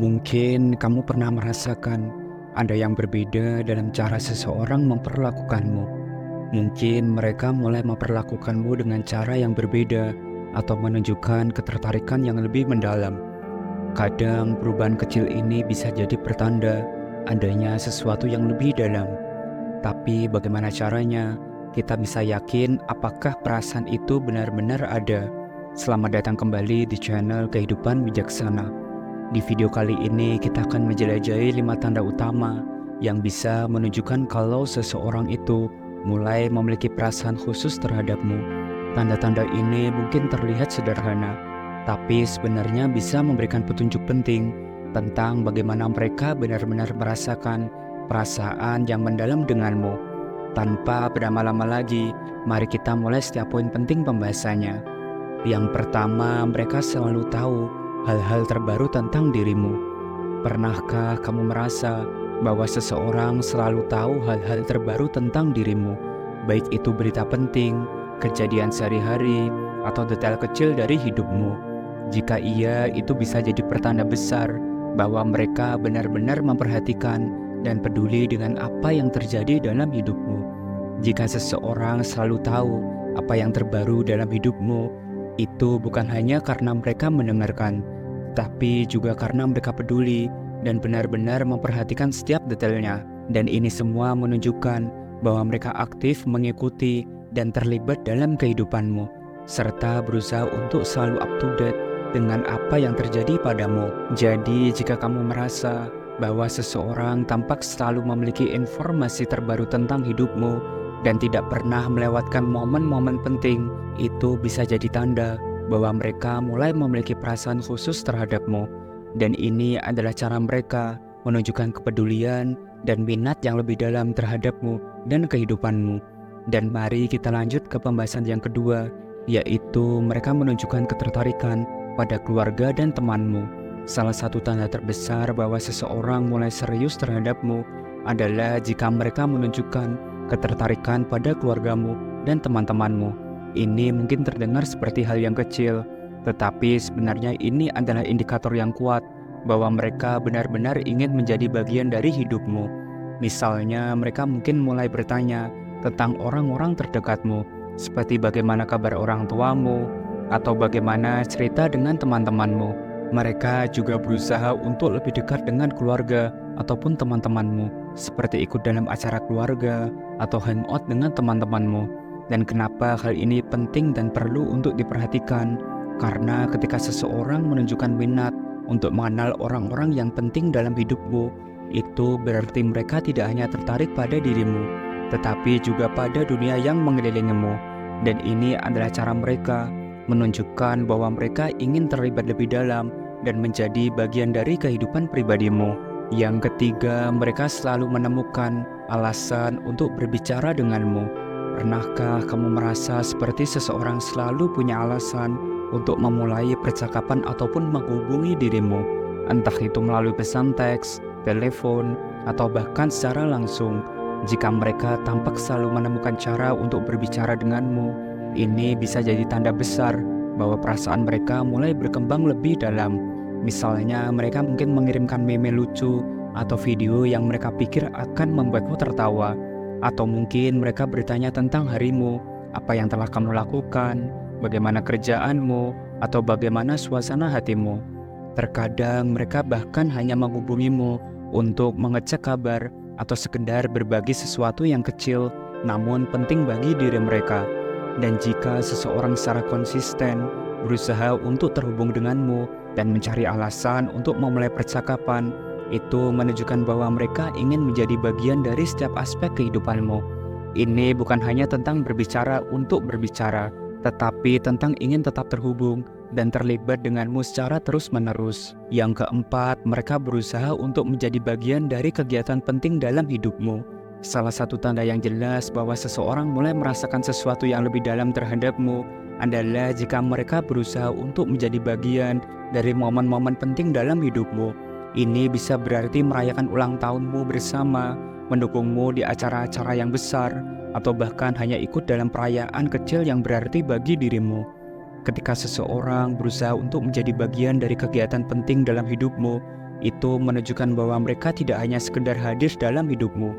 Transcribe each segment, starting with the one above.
Mungkin kamu pernah merasakan ada yang berbeda dalam cara seseorang memperlakukanmu. Mungkin mereka mulai memperlakukanmu dengan cara yang berbeda atau menunjukkan ketertarikan yang lebih mendalam. Kadang perubahan kecil ini bisa jadi pertanda adanya sesuatu yang lebih dalam. Tapi bagaimana caranya kita bisa yakin apakah perasaan itu benar-benar ada? Selamat datang kembali di channel Kehidupan Bijaksana. Di video kali ini kita akan menjelajahi 5 tanda utama yang bisa menunjukkan kalau seseorang itu mulai memiliki perasaan khusus terhadapmu. Tanda-tanda ini mungkin terlihat sederhana, tapi sebenarnya bisa memberikan petunjuk penting tentang bagaimana mereka benar-benar merasakan perasaan yang mendalam denganmu. Tanpa berlama-lama lagi, mari kita mulai setiap poin penting pembahasannya. Yang pertama, mereka selalu tahu hal-hal terbaru tentang dirimu. Pernahkah kamu merasa bahwa seseorang selalu tahu hal-hal terbaru tentang dirimu, baik itu berita penting, kejadian sehari-hari, atau detail kecil dari hidupmu? Jika iya, itu bisa jadi pertanda besar bahwa mereka benar-benar memperhatikan dan peduli dengan apa yang terjadi dalam hidupmu. Jika seseorang selalu tahu apa yang terbaru dalam hidupmu, itu bukan hanya karena mereka mendengarkan, tapi juga karena mereka peduli dan benar-benar memperhatikan setiap detailnya. Dan ini semua menunjukkan bahwa mereka aktif mengikuti dan terlibat dalam kehidupanmu, serta berusaha untuk selalu up to date dengan apa yang terjadi padamu. Jadi jika kamu merasa bahwa seseorang tampak selalu memiliki informasi terbaru tentang hidupmu dan tidak pernah melewatkan momen-momen penting, itu bisa jadi tanda bahwa mereka mulai memiliki perasaan khusus terhadapmu. Dan ini adalah cara mereka menunjukkan kepedulian dan minat yang lebih dalam terhadapmu dan kehidupanmu. Dan mari kita lanjut ke pembahasan yang kedua, yaitu mereka menunjukkan ketertarikan pada keluarga dan temanmu. Salah satu tanda terbesar bahwa seseorang mulai serius terhadapmu adalah jika mereka menunjukkan ketertarikan pada keluargamu dan teman-temanmu. Ini mungkin terdengar seperti hal yang kecil, tetapi sebenarnya ini adalah indikator yang kuat bahwa mereka benar-benar ingin menjadi bagian dari hidupmu. Misalnya, mereka mungkin mulai bertanya tentang orang-orang terdekatmu, seperti bagaimana kabar orang tuamu, atau bagaimana cerita dengan teman-temanmu. Mereka juga berusaha untuk lebih dekat dengan keluarga ataupun teman-temanmu, seperti ikut dalam acara keluarga atau hangout dengan teman-temanmu. Dan kenapa hal ini penting dan perlu untuk diperhatikan? Karena ketika seseorang menunjukkan minat untuk mengenal orang-orang yang penting dalam hidupmu, itu berarti mereka tidak hanya tertarik pada dirimu, tetapi juga pada dunia yang mengelilingimu. Dan ini adalah cara mereka menunjukkan bahwa mereka ingin terlibat lebih dalam dan menjadi bagian dari kehidupan pribadimu. Yang ketiga, mereka selalu menemukan alasan untuk berbicara denganmu. Pernahkah kamu merasa seperti seseorang selalu punya alasan untuk memulai percakapan ataupun menghubungi dirimu, entah itu melalui pesan teks, telepon, atau bahkan secara langsung? Jika mereka tampak selalu menemukan cara untuk berbicara denganmu, ini bisa jadi tanda besar bahwa perasaan mereka mulai berkembang lebih dalam. Misalnya, mereka mungkin mengirimkan meme lucu atau video yang mereka pikir akan membuatmu tertawa. Atau mungkin mereka bertanya tentang harimu, apa yang telah kamu lakukan, bagaimana kerjaanmu, atau bagaimana suasana hatimu. Terkadang mereka bahkan hanya menghubungimu untuk mengecek kabar atau sekedar berbagi sesuatu yang kecil namun penting bagi diri mereka. Dan jika seseorang secara konsisten berusaha untuk terhubung denganmu dan mencari alasan untuk memulai percakapan, itu menunjukkan bahwa mereka ingin menjadi bagian dari setiap aspek kehidupanmu. Ini bukan hanya tentang berbicara untuk berbicara, tetapi tentang ingin tetap terhubung dan terlibat denganmu secara terus-menerus. Yang keempat, mereka berusaha untuk menjadi bagian dari kegiatan penting dalam hidupmu. Salah satu tanda yang jelas bahwa seseorang mulai merasakan sesuatu yang lebih dalam terhadapmu adalah jika mereka berusaha untuk menjadi bagian dari momen-momen penting dalam hidupmu. Ini bisa berarti merayakan ulang tahunmu bersama, mendukungmu di acara-acara yang besar, atau bahkan hanya ikut dalam perayaan kecil yang berarti bagi dirimu. Ketika seseorang berusaha untuk menjadi bagian dari kegiatan penting dalam hidupmu, itu menunjukkan bahwa mereka tidak hanya sekedar hadir dalam hidupmu,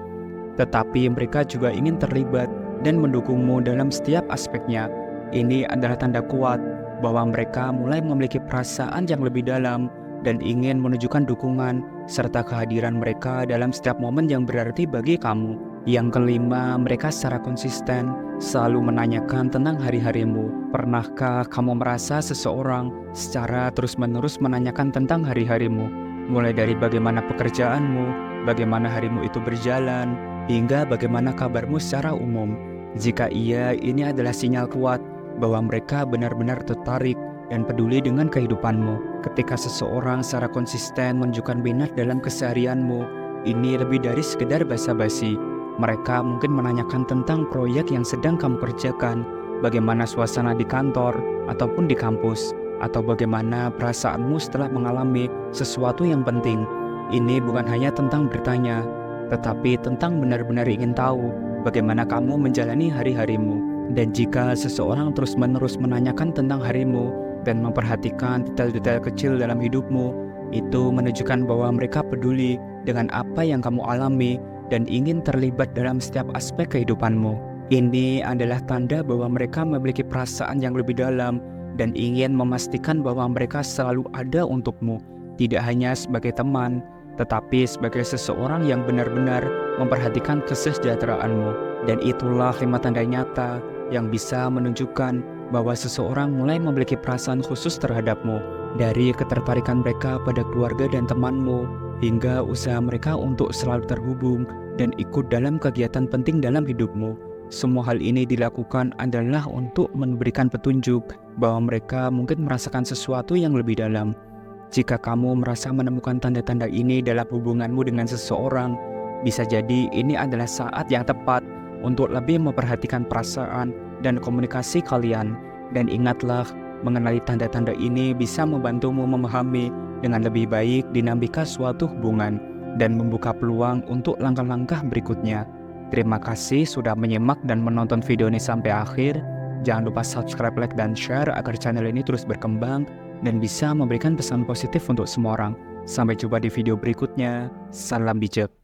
tetapi mereka juga ingin terlibat dan mendukungmu dalam setiap aspeknya. Ini adalah tanda kuat bahwa mereka mulai memiliki perasaan yang lebih dalam dan ingin menunjukkan dukungan serta kehadiran mereka dalam setiap momen yang berarti bagi kamu. Yang kelima, mereka secara konsisten selalu menanyakan tentang hari-harimu. Pernahkah kamu merasa seseorang secara terus-menerus menanyakan tentang hari-harimu? Mulai dari bagaimana pekerjaanmu, bagaimana harimu itu berjalan, hingga bagaimana kabarmu secara umum. Jika iya, ini adalah sinyal kuat bahwa mereka benar-benar tertarik dan peduli dengan kehidupanmu. Ketika seseorang secara konsisten menunjukkan minat dalam keseharianmu, ini lebih dari sekedar basa-basi. Mereka mungkin menanyakan tentang proyek yang sedang kamu kerjakan, bagaimana suasana di kantor ataupun di kampus, atau bagaimana perasaanmu setelah mengalami sesuatu yang penting. Ini bukan hanya tentang bertanya, tetapi tentang benar-benar ingin tahu bagaimana kamu menjalani hari-harimu. Dan jika seseorang terus-menerus menanyakan tentang harimu dan memperhatikan detail-detail kecil dalam hidupmu, itu menunjukkan bahwa mereka peduli dengan apa yang kamu alami dan ingin terlibat dalam setiap aspek kehidupanmu. Ini adalah tanda bahwa mereka memiliki perasaan yang lebih dalam dan ingin memastikan bahwa mereka selalu ada untukmu, tidak hanya sebagai teman, tetapi sebagai seseorang yang benar-benar memperhatikan kesejahteraanmu. Dan itulah 5 tanda nyata yang bisa menunjukkan bahwa seseorang mulai memiliki perasaan khusus terhadapmu. Dari ketertarikan mereka pada keluarga dan temanmu, hingga usaha mereka untuk selalu terhubung dan ikut dalam kegiatan penting dalam hidupmu. Semua hal ini dilakukan adalah untuk memberikan petunjuk bahwa mereka mungkin merasakan sesuatu yang lebih dalam. Jika kamu merasa menemukan tanda-tanda ini dalam hubunganmu dengan seseorang, bisa jadi ini adalah saat yang tepat untuk lebih memperhatikan perasaan dan komunikasi kalian. Dan ingatlah, mengenali tanda-tanda ini bisa membantumu memahami dengan lebih baik dinamika suatu hubungan dan membuka peluang untuk langkah-langkah berikutnya. Terima kasih sudah menyimak dan menonton video ini sampai akhir. Jangan lupa subscribe, like, dan share agar channel ini terus berkembang dan bisa memberikan pesan positif untuk semua orang. Sampai jumpa di video berikutnya. Salam bijak.